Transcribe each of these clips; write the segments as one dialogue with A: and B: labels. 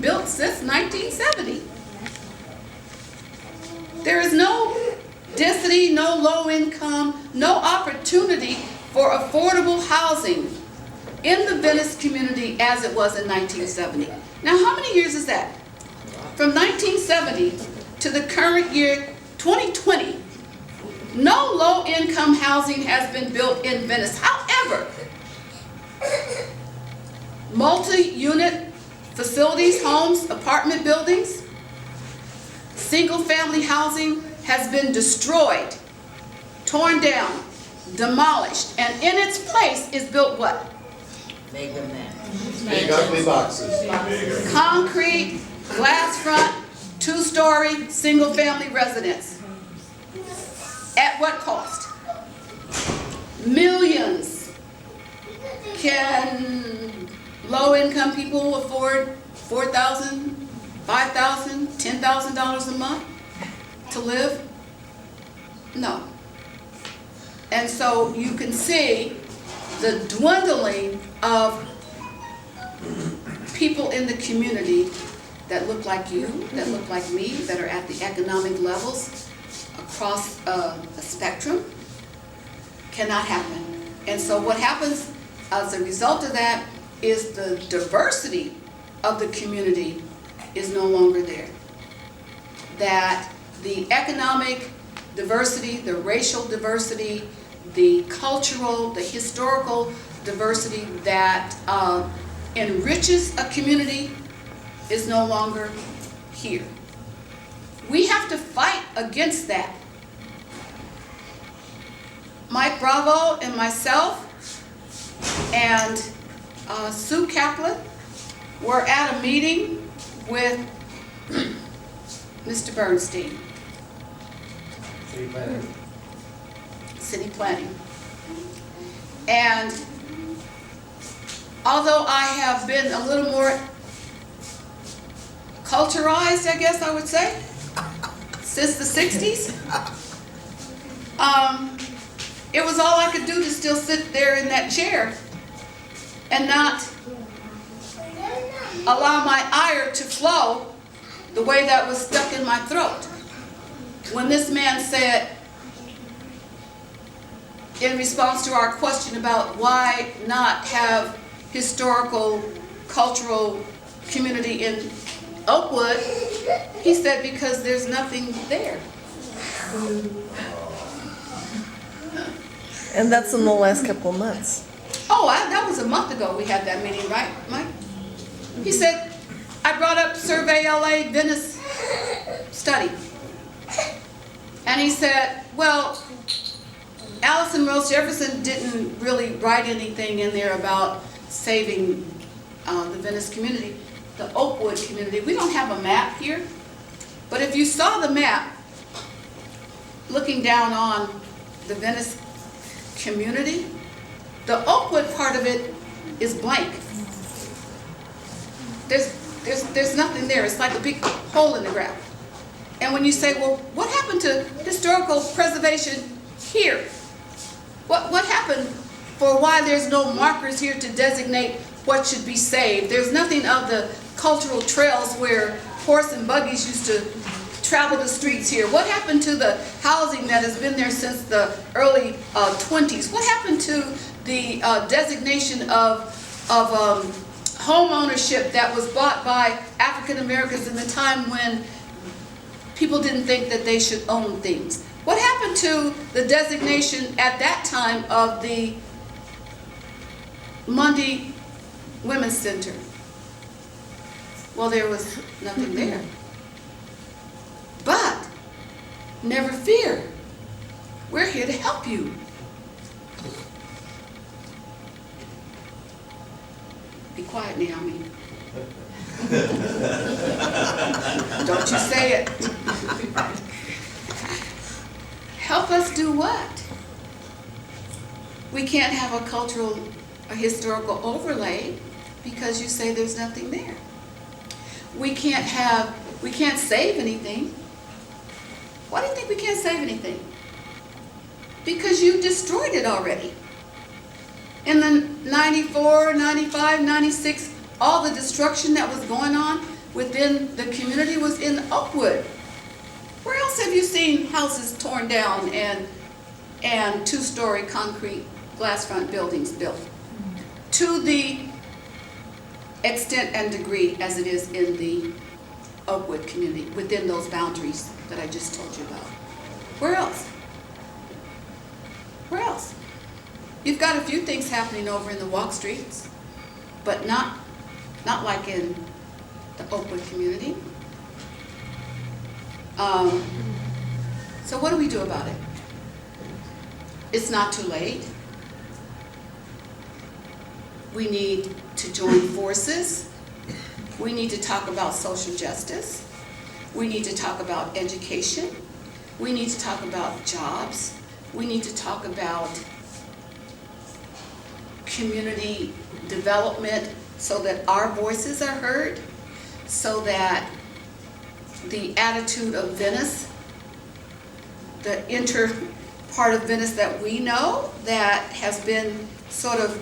A: built since 1970. There is no density, no low income, no opportunity for affordable housing in the Venice community as it was in 1970. Now, how many years is that? From 1970 to the current year, 2020, no low-income housing has been built in Venice. However, multi-unit facilities, homes, apartment buildings, single-family housing has been destroyed, torn down, demolished, and in its place is built what?
B: Mega man.
C: Big ugly boxes.
A: Concrete, glass front, two-story, single-family residence. At what cost? Millions. Can low-income people afford $4,000, $5,000, $10,000 a month to live? No. And so you can see the dwindling of people in the community that look like you, that look like me, that are at the economic levels across a spectrum, cannot happen. And so what happens as a result of that is the diversity of the community is no longer there. That the economic diversity, the racial diversity, the cultural, the historical diversity that enriches a community is no longer here. We have to fight against that. Mike Bravo and myself and Sue Kaplan were at a meeting with Mr. Bernstein. City planning. And although I have been a little more culturized, I guess I would say, since the 60s, it was all I could do to still sit there in that chair and not allow my ire to flow the way that was stuck in my throat. When this man said, in response to our question about why not have historical, cultural community in Oakwood, he said, because there's nothing there.
D: And that's in the last couple of months.
A: Oh, that was a month ago we had that meeting, right, Mike? He said, I brought up Survey LA Venice study. And he said, well, Allison Rose Jefferson didn't really write anything in there about saving the Venice community, the Oakwood community. We don't have a map here, but if you saw the map, looking down on the Venice community, the Oakwood part of it is blank. There's nothing there. It's like a big hole in the ground. And when you say, well, what happened to historical preservation here? What happened for why there's no markers here to designate what should be saved? There's nothing of the cultural trails where horse and buggies used to travel the streets here. What happened to the housing that has been there since the early 20s? What happened to the designation of home ownership that was bought by African Americans in the time when people didn't think that they should own things? What happened to the designation at that time of the Monday Women's Center? Well, there was nothing there. But never fear, we're here to help you. Be quiet, Naomi. Don't you say it. Help us do what? We can't have a cultural or historical overlay because you say there's nothing there. We can't save anything. Why do you think we can't save anything? Because you destroyed it already. In the 94, 95, 96, all the destruction that was going on, within the community was in Oakwood. Where else have you seen houses torn down and two-story concrete glass front buildings built to the extent and degree as it is in the Oakwood community, within those boundaries that I just told you about? Where else? Where else? You've got a few things happening over in the walk streets, but not like in the Oakwood community. So what do we do about it? It's not too late. We need to join forces. We need to talk about social justice. We need to talk about education. We need to talk about jobs. We need to talk about community development so that our voices are heard, so that the attitude of Venice, the inner part of Venice that we know that has been sort of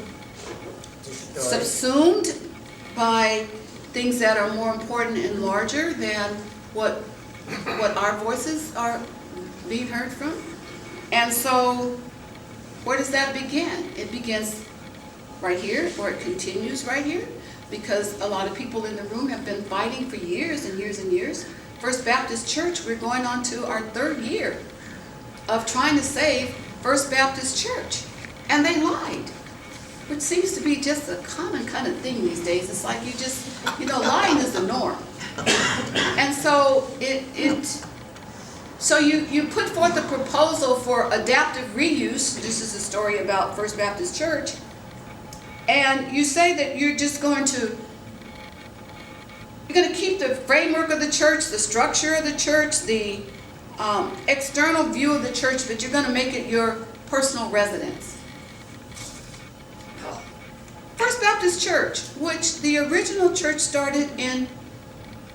A: subsumed by things that are more important and larger than what our voices are being heard from. And so where does that begin? It begins right here, or it continues right here, because a lot of people in the room have been fighting for years and years and years. First Baptist Church, we're going on to our 3rd year of trying to save First Baptist Church, and they lied, which seems to be just a common kind of thing these days. It's like lying is the norm. And so so you put forth a proposal for adaptive reuse. This is a story about First Baptist Church. And you say that you're going to keep the framework of the church, the structure of the church, the external view of the church, but you're going to make it your personal residence. First Baptist Church, which the original church started in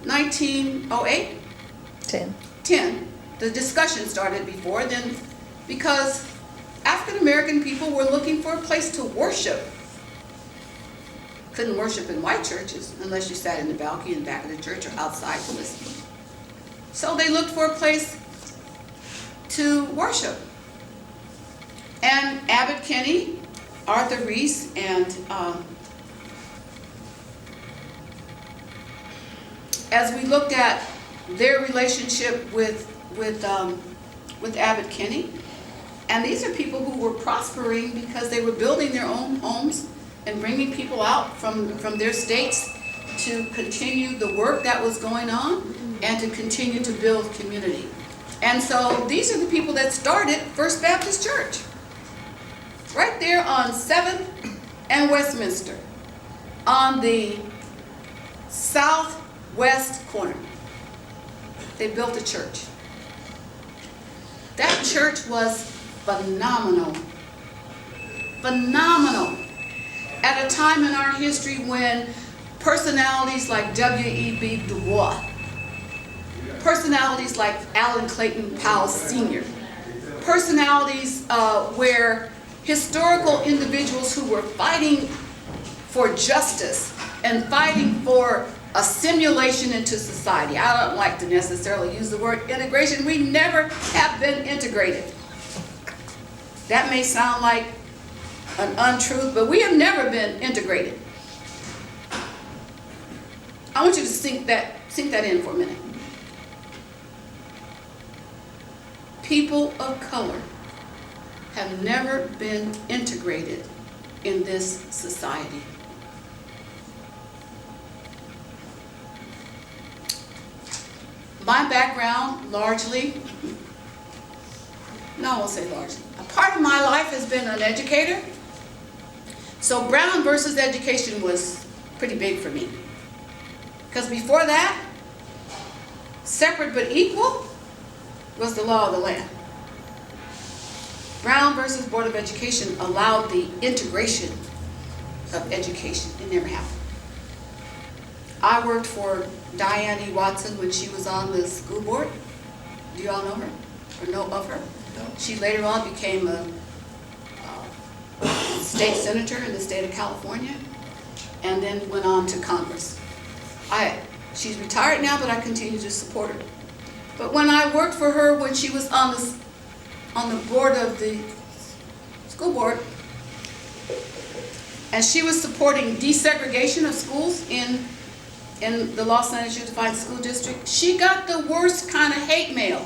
A: 1908? 10. The discussion started before then because African American people were looking for a place to worship. Couldn't worship in white churches unless you sat in the balcony in the back of the church or outside listening. So they looked for a place to worship. And Abbot Kinney, Arthur Reese, and as we looked at their relationship with Abbot Kinney, and these are people who were prospering because they were building their own homes and bringing people out from their states to continue the work that was going on and to continue to build community. And so these are the people that started First Baptist Church. Right there on 7th and Westminster, on the southwest corner, they built a church. That church was phenomenal. Phenomenal. At a time in our history when personalities like W.E.B. Du Bois, personalities like Alan Clayton Powell Sr., personalities where historical individuals who were fighting for justice and fighting for assimilation into society. I don't like to necessarily use the word integration. We never have been integrated. That may sound like an untruth, but we have never been integrated. I want you to sink that in for a minute. People of color have never been integrated in this society. My background, largely, no, I won't say largely, a part of my life has been an educator. So Brown versus education was pretty big for me. Because before that, separate but equal was the law of the land. Brown versus Board of Education allowed the integration of education. It never happened. I worked for Diane E. Watson when she was on the school board. Do you all know her or know of her?
C: No.
A: She later on became a state senator in the state of California and then went on to Congress. She's retired now, but I continue to support her. But when I worked for her, when she was on the board of the school board, and she was supporting desegregation of schools in the Los Angeles Unified School District, she got the worst kind of hate mail.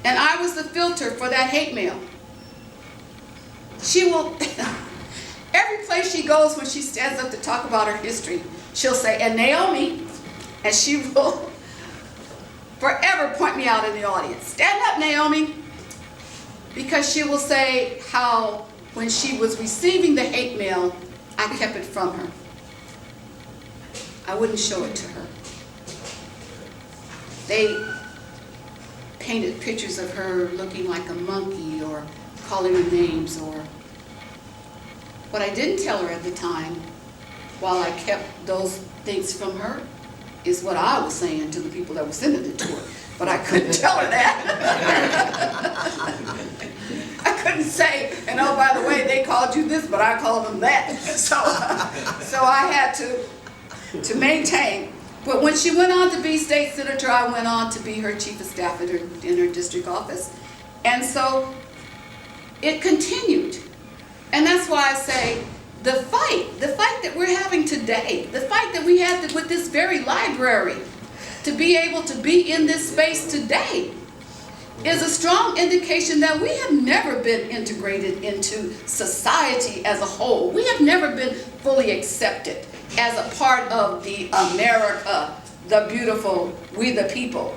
A: And I was the filter for that hate mail. She will, every place she goes when she stands up to talk about her history, she'll say, and Naomi, and she will forever point me out in the audience. Stand up, Naomi. Because she will say how when she was receiving the hate mail, I kept it from her. I wouldn't show it to her. They painted pictures of her looking like a monkey or calling her names, or what I didn't tell her at the time, while I kept those things from her, is what I was saying to the people that were sending it to her. But I couldn't tell her that. I couldn't say, and oh, by the way, they called you this, but I called them that. So I had to maintain. But when she went on to be state senator, I went on to be her chief of staff in her district office. And so it continued. And that's why I say the fight that we're having today, the fight that we had with this very library, to be able to be in this space today, is a strong indication that we have never been integrated into society as a whole. We have never been fully accepted as a part of the America, the beautiful, we the people.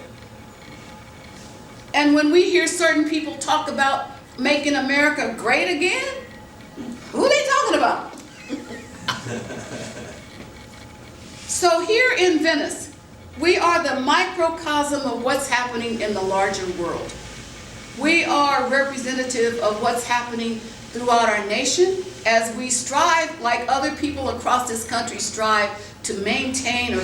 A: And when we hear certain people talk about making America great again, who are they talking about? So here in Venice, we are the microcosm of what's happening in the larger world. We are representative of what's happening throughout our nation as we strive, like other people across this country strive, to maintain or